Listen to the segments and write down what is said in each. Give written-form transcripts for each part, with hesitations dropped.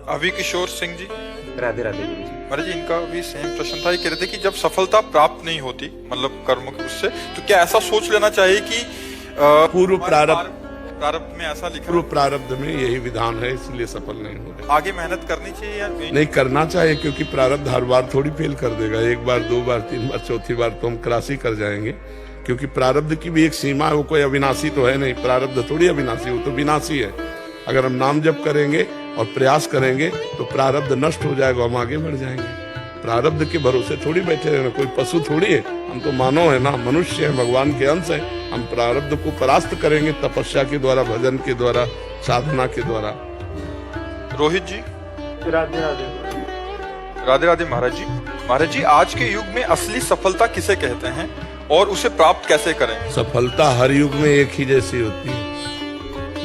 अभी किशोर सिंह जी। राधे राधे गुरु जी। महाराज जी, इनका भी सेम प्रश्न था। ये कह रहे थे कि जब सफलता प्राप्त नहीं होती, मतलब कर्म के उससे, तो क्या ऐसा सोच लेना चाहिए कि पूर्व प्रारब्ध में ऐसा लिखा, पूर्व प्रारब्ध में यही विधान है, इसलिए सफल नहीं हो रहे। आगे मेहनत करनी चाहिए या नहीं करना चाहिए, क्योंकि प्रारब्ध हर बार थोड़ी फेल कर देगा। एक बार, दो बार, तीन बार, चौथी बार तो हम क्रॉस ही कर जाएंगे, क्योंकि प्रारब्ध की भी एक सीमा है। वो कोई अविनाशी तो है नहीं, प्रारब्ध थोड़ी अविनाशी, वो तो विनाशी है। अगर हम नाम जप करेंगे और प्रयास करेंगे तो प्रारब्ध नष्ट हो जाएगा, हम आगे बढ़ जाएंगे। प्रारब्ध के भरोसे थोड़ी बैठे रहना, कोई पशु थोड़ी है, हम तो मानव है ना, मनुष्य है, भगवान के अंश है। हम प्रारब्ध को परास्त करेंगे तपस्या के द्वारा, भजन के द्वारा, साधना के द्वारा। रोहित जी। राधे राधे। राधे राधे महाराज जी। महाराज जी, आज के युग में असली सफलता किसे कहते हैं और उसे प्राप्त कैसे करें? सफलता हर युग में एक ही जैसी होती है,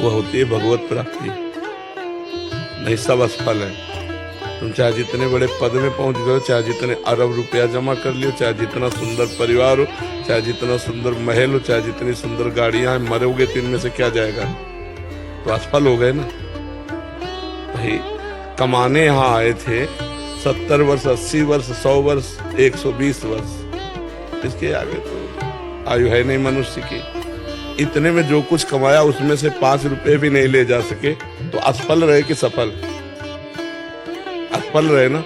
वह होती है भगवत प्राप्ति। नहीं, सब असफल है। तुम चाहे जितने बड़े पद में पहुंच गए, चाहे जितने अरब रुपया जमा कर लियो, चाहे जितना सुंदर परिवार हो, चाहे जितना सुंदर महल हो, चाहे जितनी सुंदर गाड़ियां हैं, मरोगे तो इनमें से क्या जाएगा? तो असफल हो गए ना भाई। कमाने यहाँ आए थे 70 वर्ष, 80 वर्ष, 100 वर्ष, 120 वर्ष, इसके आगे तो आयु है नहीं मनुष्य की। इतने में जो कुछ कमाया उसमें से 5 रुपए भी नहीं ले जा सके, तो असफल रहे कि सफल? असफल रहे ना।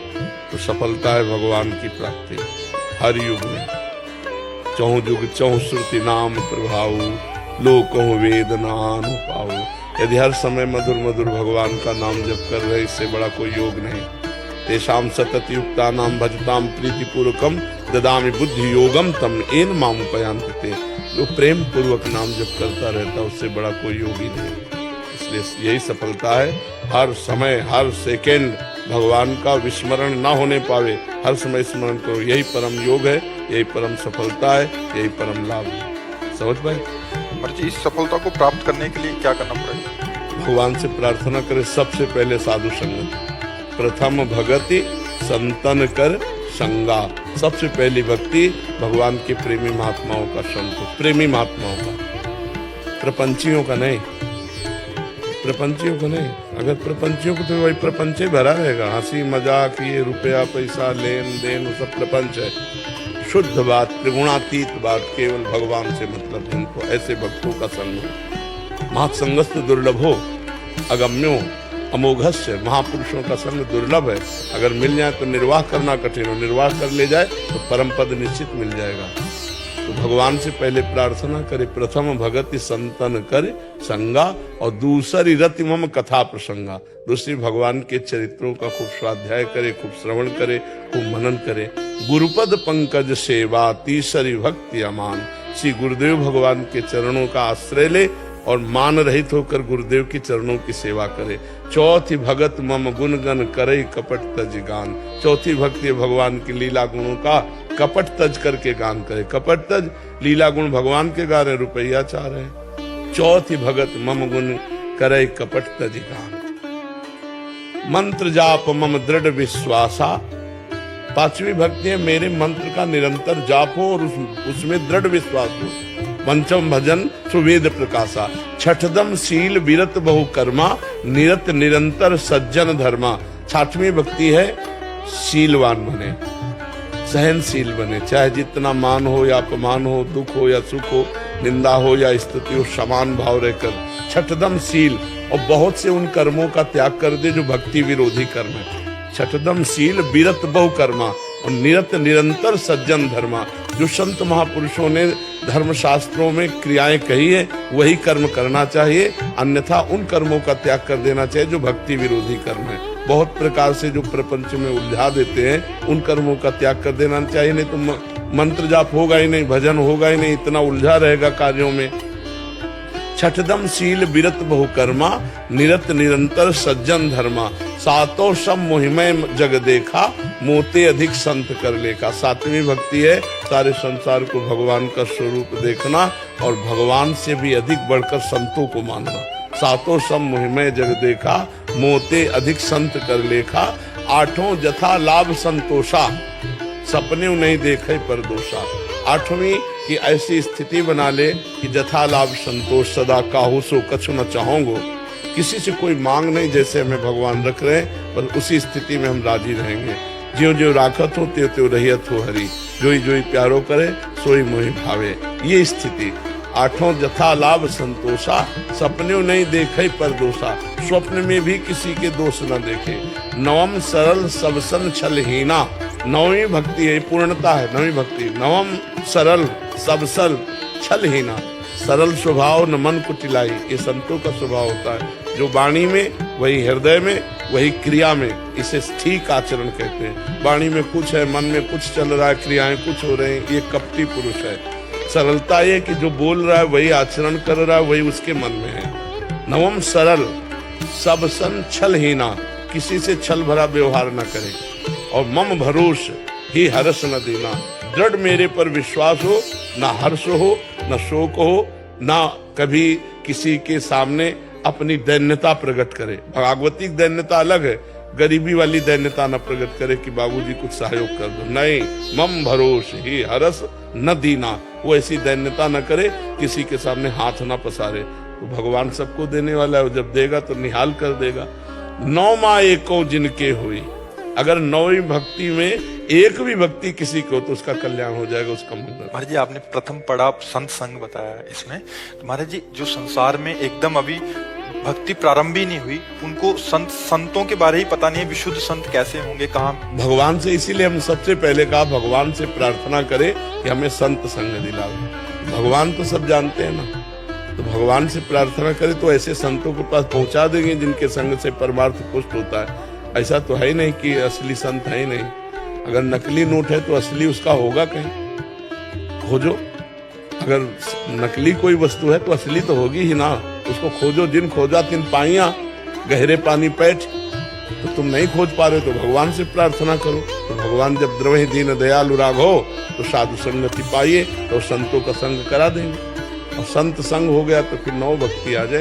तो सफलता है भगवान की प्राप्ति हर युग में। चौं युग चौं श्रुति नाम प्रभाव, लोकों वेद नाम पाओ। यदि हर समय मधुर मधुर भगवान का नाम जप कर रहे, इससे बड़ा कोई योग नहीं। तेषाम सतत युक्ता नाम भजताम प्रीति पूर्वकम ददामि बुद्धि योगम तम एन मामुपयांते। जो प्रेम पूर्वक नाम जप करता रहता, उससे बड़ा कोई योगी नहीं। इसलिए यही सफलता है। हर समय, हर सेकेंड भगवान का विस्मरण ना होने पावे, हर समय स्मरण करो। यही परम योग है, यही परम सफलता है, यही परम लाभ है। समझ पाए? महाराज जी, इस सफलता को प्राप्त करने के लिए क्या करना पड़ेगा? भगवान से प्रार्थना करे। सबसे पहले साधु संगत। प्रथम भगति संतन कर संगा। सबसे पहली भक्ति भगवान के प्रेमी महात्माओं का संग हो, प्रेमी महात्माओं का, प्रपंचियों का नहीं। प्रपंचियों को नहीं। अगर प्रपंचियों को, तो वही प्रपंच भरा रहेगा। हंसी मजाक, ये रुपया पैसा, लेन देन, वो सब प्रपंच है। शुद्ध बात, त्रिगुणातीत बात, केवल भगवान से मतलब जिनको, ऐसे भक्तों का संग हो। महासंगस्त दुर्लभो अगम्यो अमोघस्य। महापुरुषों का संग दुर्लभ है। अगर मिल जाए तो निर्वाह करना कठिन हो, निर्वाह कर ले जाए तो परम पद निश्चित मिल जाएगा। तो भगवान से पहले प्रार्थना करे। प्रथम भगति संतन करे संगा, और दूसरी रति मम कथा प्रसंगा। दूसरी भगवान के चरित्रों का खूब स्वाध्याय करे, खूब श्रवण करे, खूब मनन करे। गुरुपद पंकज सेवा, तीसरी भक्ति अमान। श्री गुरुदेव भगवान के चरणों का आश्रय ले और मान रहित होकर गुरुदेव के चरणों की सेवा करे। चौथी भगत मम गुण गण करे कपट तज गान। चौथी भक्ति भगवान की लीला गुणों का कपट तज करके गान करे। कपट तज, लीला गुण भगवान के गा रहे, रुपया चाह रहे। चौथी भगत मम गुण करे कपट तज गान। मंत्र जाप मम दृढ़ विश्वासा। पांचवी भक्ति है मेरे मंत्र का निरंतर जाप हो और उसमें दृढ़ विश्वास हो। पंचम भजन सुवेद प्रकाशा। छठदम शील विरत बहु कर्मा, निरत निरंतर सज्जन धर्मा। छठवीं भक्ति है शीलवान बने, सहनशील बने। चाहे जितना मान हो या अपमान हो, दुख हो या सुख हो, निंदा हो या स्तुति हो, समान भाव रहकर। छठदम शील, और बहुत से उन कर्मों का त्याग कर दे जो भक्ति विरोधी कर्म है। छठदम शील विरत बहु कर्मा, और निरत निरंतर सज्जन धर्मा। जो संत महापुरुषों ने धर्म शास्त्रों में क्रियाएं कही है, वही कर्म करना चाहिए। अन्यथा उन कर्मों का त्याग कर देना चाहिए जो भक्ति विरोधी कर्म है। बहुत प्रकार से जो प्रपंच में उलझा देते हैं, उन कर्मों का त्याग कर देना चाहिए। नहीं तो मंत्र जाप होगा ही नहीं, भजन होगा ही नहीं, इतना उलझा रहेगा कार्यों में। छठदम शील विरत बहु कर्मा, निरत निरंतर सज्जन धर्मा। सातों सब मोहिमय जग देखा, मोते अधिक संत कर लेखा। सातवीं भक्ति है सारे संसार को भगवान का स्वरूप देखना और भगवान से भी अधिक बढ़कर संतों को मानना। सातों सब मोहिमय जग देखा, मोते अधिक संत कर लेखा। आठों जथा लाभ संतोषा, सपने नहीं देखे पर दोषा। आठवीं की ऐसी स्थिति बना ले कि जथा लाभ संतोष, सदा काहू सो कछु न चाहोगो। किसी से कोई मांग नहीं, जैसे हमें भगवान रख रहे हैं पर उसी स्थिति में हम राजी रहेंगे। ज्यों ज्यों राखत हो त्यों त्यों रहियत हो हरि, जोई जोई प्यारो करे सोई मोहि भावे। ये स्थिति। आठों जथा लाभ संतोषा, सपने नहीं देखे पर दोषा, स्वप्न में भी किसी के दोष न देखे। नवम सरल सबसन छलहीना, नवमी भक्ति है, पूर्णता है नवमी भक्ति। नवम सरल सबसल छलहीना, सरल स्वभाव न मन कुटिलाई, ये संतों का स्वभाव होता है। जो वाणी में वही हृदय में वही क्रिया में, इसे ठीक आचरण कहते हैं। वाणी में कुछ है, मन में कुछ चल रहा है, क्रियाएं कुछ हो रही हैं, ये कपटी पुरुष है। सरलता ये कि जो बोल रहा है वही आचरण कर रहा है, वही उसके मन में है। नवम सरल सब सन छलहीना, किसी से छल भरा व्यवहार न करे। और मम भरोस ही हर्ष न देना, दृढ़ मेरे पर विश्वास हो, ना हर्ष हो न शोक हो, ना कभी किसी के सामने अपनी दैन्यता प्रकट करे। भागवतिक दैन्यता अलग है, गरीबी वाली दैन्यता न प्रकट करे कि बाबूजी कुछ सहयोग कर दो, नहीं। मम भरोस ही हरस न दीना, वो ऐसी दैन्यता न करे, किसी के सामने हाथ न पसारे। तो भगवान सबको देने वाला है, जब देगा तो निहाल कर देगा। नौ माँ एको जिनके हुई, अगर नौवीं भक्ति में एक भी भक्ति किसी को तो उसका कल्याण हो जाएगा, उसका मंगल। महाराज जी, आपने प्रथम पड़ाव संत संग बताया इसमें। तो महाराज जी, जो संसार में एकदम अभी भक्ति प्रारंभ ही नहीं हुई, उनको संतों के बारे ही पता नहीं है, विशुद्ध संत कैसे होंगे, कहाँ। भगवान से, इसीलिए हम सबसे पहले कहा भगवान से प्रार्थना करें कि हमें संत संग दिलावे। भगवान तो सब जानते हैं ना, तो भगवान से प्रार्थना करें तो ऐसे संतों के पास पहुंचा देंगे जिनके संग से परमार्थ पुष्ट होता है। ऐसा तो है ही नहीं कि असली संत है ही नहीं। अगर नकली नोट है तो असली उसका होगा कहीं, खोजो। अगर नकली कोई वस्तु है तो असली तो होगी ही ना, उसको खोजो। जिन खोजा तिन पाइया, गहरे पानी पैठ। तो तुम नहीं खोज पा रहे तो भगवान से प्रार्थना करो। तो भगवान जब द्रवहि दीन दयालु राघो, तो साधु संगति पाइए, तो संतों का संग करा देंगे। और संत संग हो गया तो फिर नौ भक्ति आ जाए।